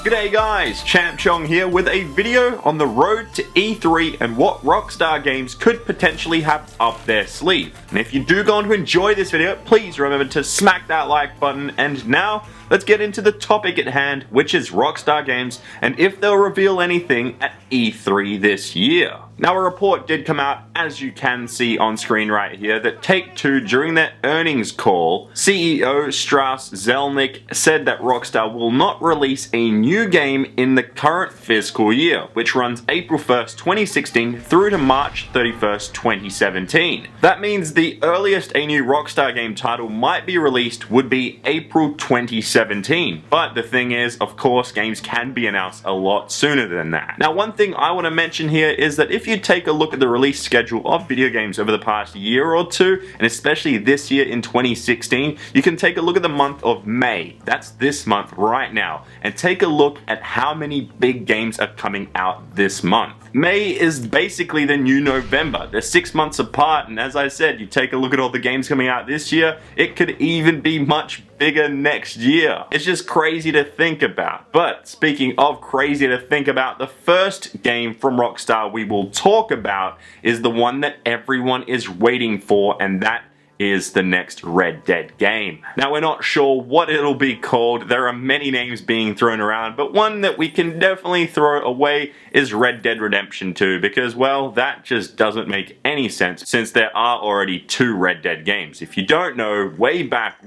G'day guys, ChampChong here with a video on the road to E3 and what Rockstar Games could potentially have up their sleeve. And if you do go on to enjoy this video, please remember to smack that like button. And now, let's get into the topic at hand, which is Rockstar Games and if they'll reveal anything at E3 this year. Now, a report did come out, as you can see on screen right here, that Take-Two, during their earnings call, CEO Strauss Zelnick said that Rockstar will not release a new game in the current fiscal year, which runs April 1st, 2016 through to March 31st, 2017. That means the earliest a new Rockstar game title might be released would be April 2017. But the thing is, of course, games can be announced a lot sooner than that. Now, one thing I want to mention here is that if you take a look at the release schedule of video games over the past year or two, and especially this year in 2016, you can take a look at the month of May. That's this month right now, and take a look at how many big games are coming out this month. May is basically the new November. They're 6 months apart, and as I said, you take a look at all the games coming out this year, it could even be much bigger next year. It's just crazy to think about. But speaking of crazy to think about, the first game from Rockstar we will talk about is the one that everyone is waiting for, and that is the next Red Dead game. Now, we're not sure what it'll be called. There are many names being thrown around, but one that we can definitely throw away is Red Dead Redemption 2, because, well, that just doesn't make any sense since there are already 2 Red Dead games. If you don't know, way back,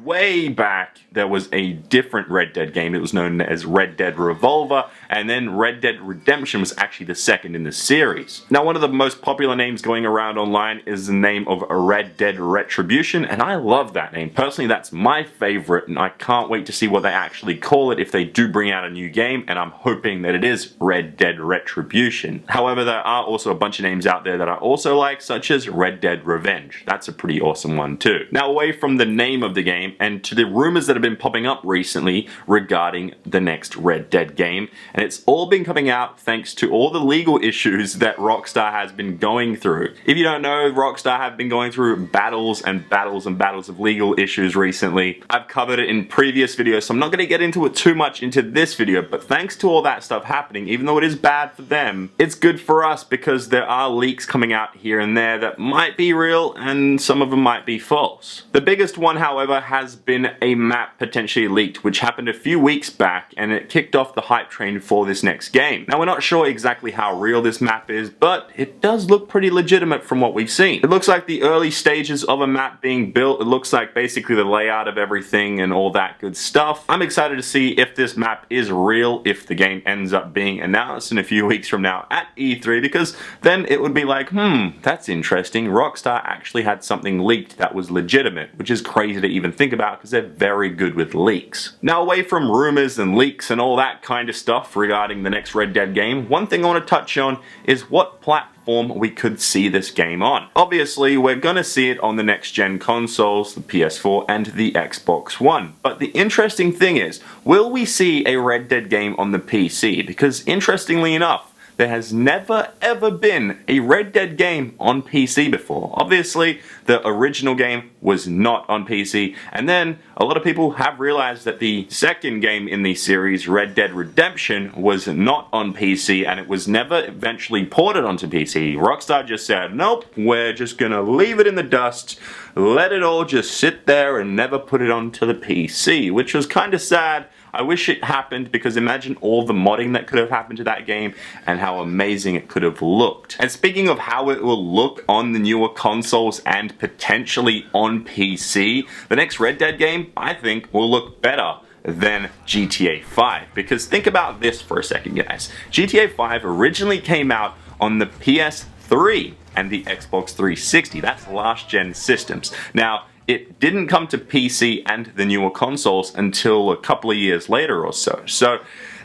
there was a different Red Dead game. It was known as Red Dead Revolver, and then Red Dead Redemption was actually the second in the series. Now, one of the most popular names going around online is the name of Red Dead Retribution, and I love that name. Personally, that's my favorite, and I can't wait to see what they actually call it if they do bring out a new game, and I'm hoping that it is Red Dead Retribution. However, there are also a bunch of names out there that I also like, such as Red Dead Revenge. That's a pretty awesome one too. Now, away from the name of the game and to the rumors that have been popping up recently regarding the next Red Dead game, and it's all been coming out thanks to all the legal issues that Rockstar has been going through. If you don't know, Rockstar have been going through battles of legal issues recently. I've covered it in previous videos, so I'm not going to get into it too much into this video, but thanks to all that stuff happening, even though it is bad for them, it's good for us because there are leaks coming out here and there that might be real and some of them might be false. The biggest one, however, has been a map potentially leaked, which happened a few weeks back, and it kicked off the hype train for this next game. Now, we're not sure exactly how real this map is, but it does look pretty legitimate from what we've seen. It looks like the early stages of a map being built. It looks like basically the layout of everything and all that good stuff. I'm excited to see if this map is real, if the game ends up being announced in a few weeks from now at E3, because then it would be like, that's interesting. Rockstar actually had something leaked that was legitimate, which is crazy to even think about because they're very good with leaks. Now, away from rumors and leaks and all that kind of stuff regarding the next Red Dead game, one thing I want to touch on is what platform we could see this game on. Obviously, we're gonna see it on the next gen consoles, the PS4 and the Xbox One. But the interesting thing is, will we see a Red Dead game on the PC? Because interestingly enough, there has never ever been a Red Dead game on PC before. Obviously, the original game was not on PC, and then a lot of people have realized that the second game in the series, Red Dead Redemption, was not on PC, and it was never eventually ported onto PC. Rockstar just said, nope, we're just gonna leave it in the dust, let it all just sit there and never put it onto the PC, which was kind of sad. I wish it happened, because imagine all the modding that could have happened to that game and how amazing it could have looked. And speaking of how it will look on the newer consoles and potentially on PC, the next Red Dead game, I think, will look better than GTA 5. Because think about this for a second, guys. GTA 5 originally came out on the PS3 and the Xbox 360. That's last gen systems. Now, it didn't come to PC and the newer consoles until a couple of years later or so. So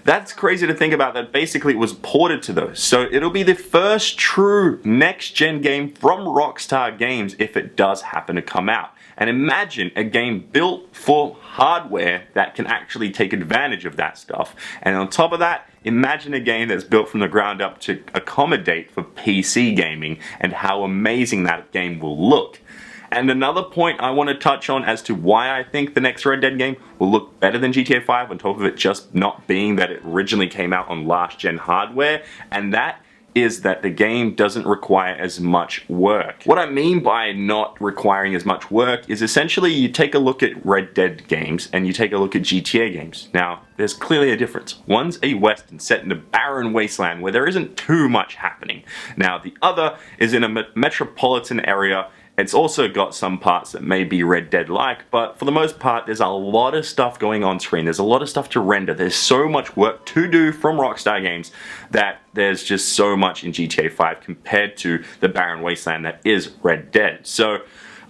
that's crazy to think about, that basically it was ported to those. So it'll be the first true next-gen game from Rockstar Games if it does happen to come out. And imagine a game built for hardware that can actually take advantage of that stuff. And on top of that, imagine a game that's built from the ground up to accommodate for PC gaming and how amazing that game will look. And another point I want to touch on as to why I think the next Red Dead game will look better than GTA 5, on top of it just not being that it originally came out on last gen hardware, and that is that the game doesn't require as much work. What I mean by not requiring as much work is essentially you take a look at Red Dead games and you take a look at GTA games. Now, there's clearly a difference. One's a western set in a barren wasteland where there isn't too much happening. Now, the other is in a metropolitan area. It's also got some parts that may be Red Dead-like, but for the most part, there's a lot of stuff going on screen. There's a lot of stuff to render. There's so much work to do from Rockstar Games that there's just so much in GTA 5 compared to the barren wasteland that is Red Dead. So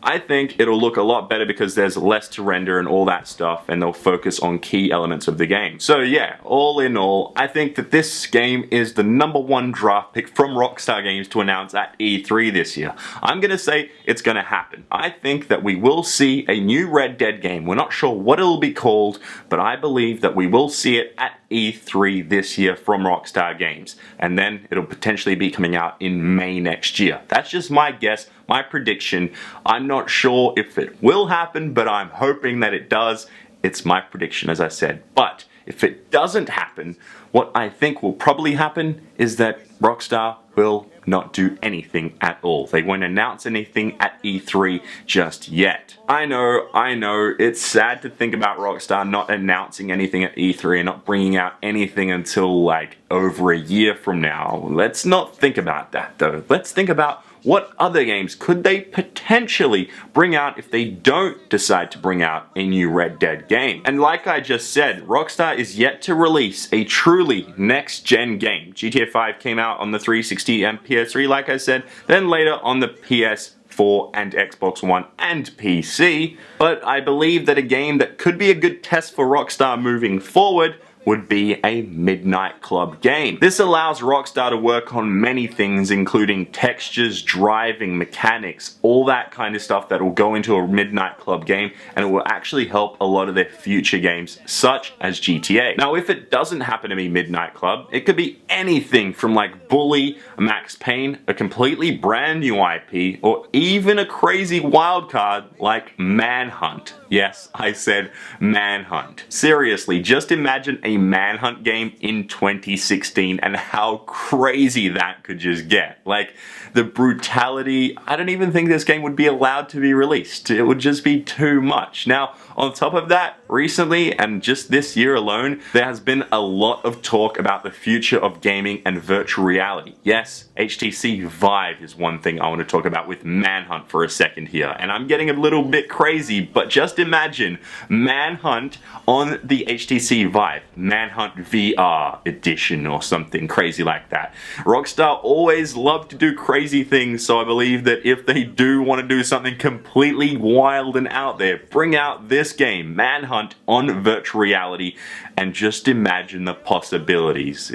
I think it'll look a lot better because there's less to render and all that stuff, and they'll focus on key elements of the game. So yeah, all in all, I think that this game is the #1 draft pick from Rockstar Games to announce at E3 this year. I'm gonna say it's gonna happen. I think that we will see a new Red Dead game. We're not sure what it'll be called, but I believe that we will see it at E3 this year from Rockstar Games, and then it'll potentially be coming out in May next year. That's just my guess, my prediction. I'm not sure if it will happen, but I'm hoping that it does. It's my prediction, as I said. But if it doesn't happen, what I think will probably happen is that Rockstar will not do anything at all. They won't announce anything at E3 just yet. I know, it's sad to think about Rockstar not announcing anything at E3 and not bringing out anything until like over a year from now. Let's not think about that though. Let's think about what other games could they potentially bring out if they don't decide to bring out a new Red Dead game. And like I just said, Rockstar is yet to release a truly next-gen game. GTA 5 came out on the 360 and PS3, like I said, then later on the PS4 and Xbox One and PC. But I believe that a game that could be a good test for Rockstar moving forward would be a Midnight Club game. This allows Rockstar to work on many things, including textures, driving, mechanics, all that kind of stuff that will go into a Midnight Club game, and it will actually help a lot of their future games, such as GTA. Now, if it doesn't happen to be Midnight Club, it could be anything from like Bully, Max Payne, a completely brand new IP, or even a crazy wildcard like Manhunt. Yes, I said Manhunt. Seriously, just imagine a Manhunt game in 2016 and how crazy that could just get. Like, the brutality, I don't even think this game would be allowed to be released. It would just be too much. Now, on top of that, recently, and just this year alone, there has been a lot of talk about the future of gaming and virtual reality. Yes, HTC Vive is one thing I want to talk about with Manhunt for a second here. And I'm getting a little bit crazy, but just imagine Manhunt on the HTC Vive. Manhunt VR edition or something crazy like that. Rockstar always loved to do crazy things, so I believe that if they do want to do something completely wild and out there, bring out this game, Manhunt, on virtual reality, and just imagine the possibilities.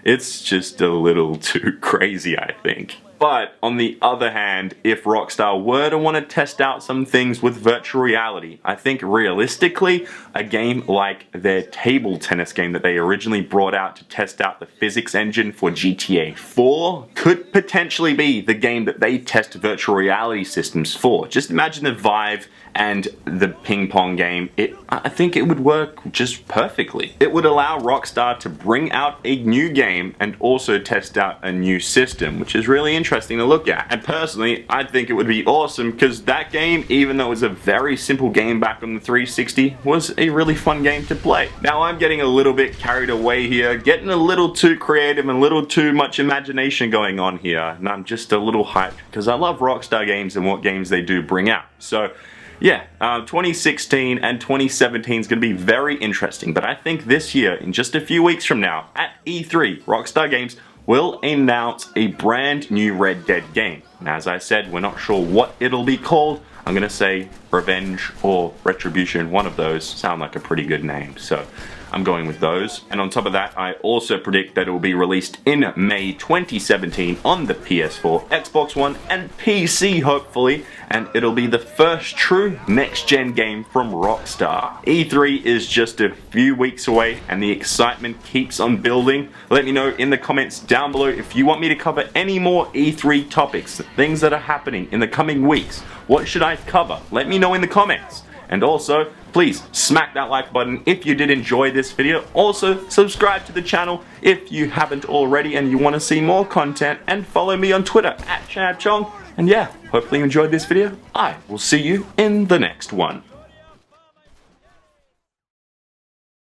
It's just a little too crazy, I think. But on the other hand, if Rockstar were to want to test out some things with virtual reality, I think realistically, a game like their table tennis game that they originally brought out to test out the physics engine for GTA 4 could potentially be the game that they test virtual reality systems for. Just imagine the Vive and the ping pong game. I think it would work just perfectly. It would allow Rockstar to bring out a new game and also test out a new system, which is really interesting to look at. And personally, I think it would be awesome because that game, even though it was a very simple game back on the 360, was a really fun game to play. Now, I'm getting a little bit carried away here, getting a little too creative and a little too much imagination going on here, and I'm just a little hyped because I love Rockstar Games and what games they do bring out. So yeah, 2016 and 2017 is going to be very interesting, but I think this year, in just a few weeks from now, at E3, Rockstar Games will announce a brand new Red Dead game. And as I said, we're not sure what it'll be called. I'm going to say Revenge or Retribution. One of those sound like a pretty good name, so I'm going with those. And on top of that, I also predict that it will be released in May 2017 on the PS4, Xbox One, and PC hopefully, and it'll be the first true next-gen game from Rockstar. E3 is just a few weeks away and the excitement keeps on building. Let me know in the comments down below if you want me to cover any more E3 topics, things that are happening in the coming weeks. What should I cover? Let me know in the comments. And also, please smack that like button if you did enjoy this video. Also, subscribe to the channel if you haven't already and you want to see more content. And follow me on Twitter @ChampChong. And yeah, hopefully you enjoyed this video. I will see you in the next one.